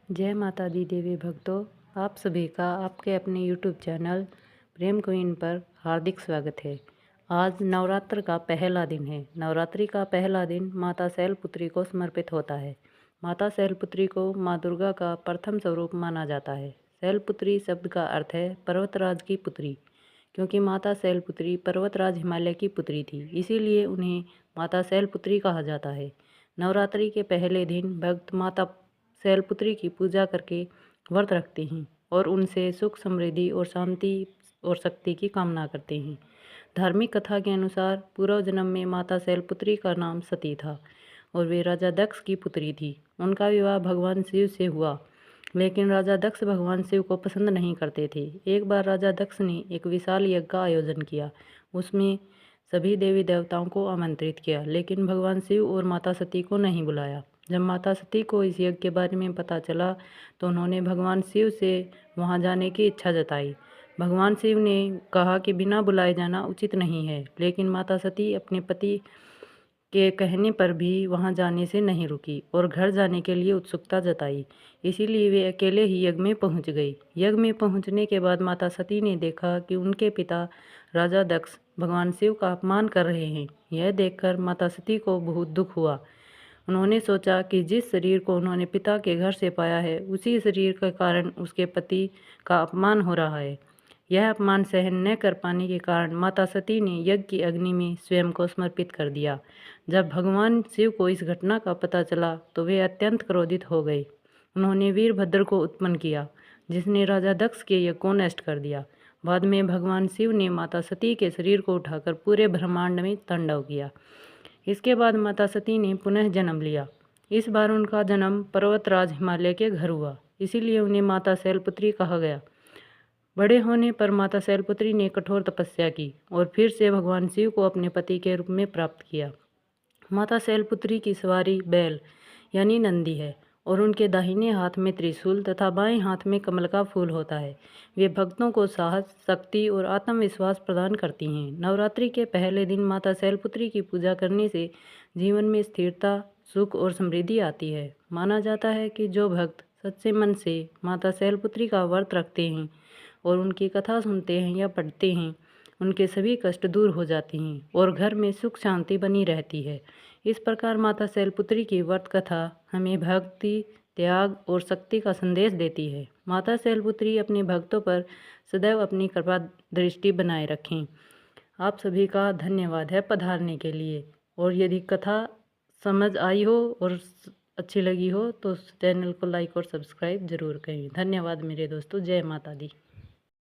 जय माता दी देवी भक्तों, आप सभी का आपके अपने यूट्यूब चैनल प्रेम क्वीन पर हार्दिक स्वागत है। आज नवरात्र का पहला दिन है। नवरात्रि का पहला दिन माता शैलपुत्री को समर्पित होता है। माता शैलपुत्री को माँ दुर्गा का प्रथम स्वरूप माना जाता है। शैलपुत्री शब्द का अर्थ है पर्वतराज की पुत्री, क्योंकि माता शैलपुत्री पर्वतराज हिमालय की पुत्री थी, इसीलिए उन्हें माता शैलपुत्री कहा जाता है। नवरात्रि के पहले दिन भक्त माता शैलपुत्री की पूजा करके व्रत रखते हैं और उनसे सुख समृद्धि और शांति और शक्ति की कामना करते हैं। धार्मिक कथा के अनुसार पूर्व जन्म में माता शैलपुत्री का नाम सती था और वे राजा दक्ष की पुत्री थी। उनका विवाह भगवान शिव से हुआ, लेकिन राजा दक्ष भगवान शिव को पसंद नहीं करते थे। एक बार राजा दक्ष ने एक विशाल यज्ञ का आयोजन किया। उसमें सभी देवी देवताओं को आमंत्रित किया, लेकिन भगवान शिव और माता सती को नहीं बुलाया। जब माता सती को इस यज्ञ के बारे में पता चला तो उन्होंने भगवान शिव से वहां जाने की इच्छा जताई। भगवान शिव ने कहा कि बिना बुलाए जाना उचित नहीं है, लेकिन माता सती अपने पति के कहने पर भी वहां जाने से नहीं रुकी और घर जाने के लिए उत्सुकता जताई। इसीलिए वे अकेले ही यज्ञ में पहुंच गई। यज्ञ में पहुंचने के बाद माता सती ने देखा कि उनके पिता राजा दक्ष भगवान शिव का अपमान कर रहे हैं। यह देखकर माता सती को बहुत दुख हुआ। उन्होंने सोचा कि जिस शरीर को उन्होंने पिता के घर से पाया है, उसी शरीर के कारण उसके पति का अपमान हो रहा है। यह अपमान सहन न कर पाने के कारण माता सती ने यज्ञ की अग्नि में स्वयं को समर्पित कर दिया। जब भगवान शिव को इस घटना का पता चला तो वे अत्यंत क्रोधित हो गए। उन्होंने वीरभद्र को उत्पन्न किया, जिसने राजा दक्ष के यज्ञ को नष्ट कर दिया। बाद में भगवान शिव ने माता सती के शरीर को उठाकर पूरे ब्रह्मांड में तांडव किया। इसके बाद माता सती ने पुनः जन्म लिया। इस बार उनका जन्म पर्वतराज हिमालय के घर हुआ, इसीलिए उन्हें माता शैलपुत्री कहा गया। बड़े होने पर माता शैलपुत्री ने कठोर तपस्या की और फिर से भगवान शिव को अपने पति के रूप में प्राप्त किया। माता शैलपुत्री की सवारी बैल यानी नंदी है और उनके दाहिने हाथ में त्रिशूल तथा बाएं हाथ में कमल का फूल होता है। वे भक्तों को साहस, शक्ति और आत्मविश्वास प्रदान करती हैं। नवरात्रि के पहले दिन माता शैलपुत्री की पूजा करने से जीवन में स्थिरता, सुख और समृद्धि आती है। माना जाता है कि जो भक्त सच्चे मन से माता शैलपुत्री का व्रत रखते हैं और उनकी कथा सुनते हैं या पढ़ते हैं, उनके सभी कष्ट दूर हो जाते हैं और घर में सुख शांति बनी रहती है। इस प्रकार माता शैलपुत्री की व्रत कथा हमें भक्ति, त्याग और शक्ति का संदेश देती है। माता शैलपुत्री अपने भक्तों पर सदैव अपनी कृपा दृष्टि बनाए रखें। आप सभी का धन्यवाद है पधारने के लिए। और यदि कथा समझ आई हो और अच्छी लगी हो तो चैनल को लाइक और सब्सक्राइब जरूर करें। धन्यवाद मेरे दोस्तों। जय माता दी।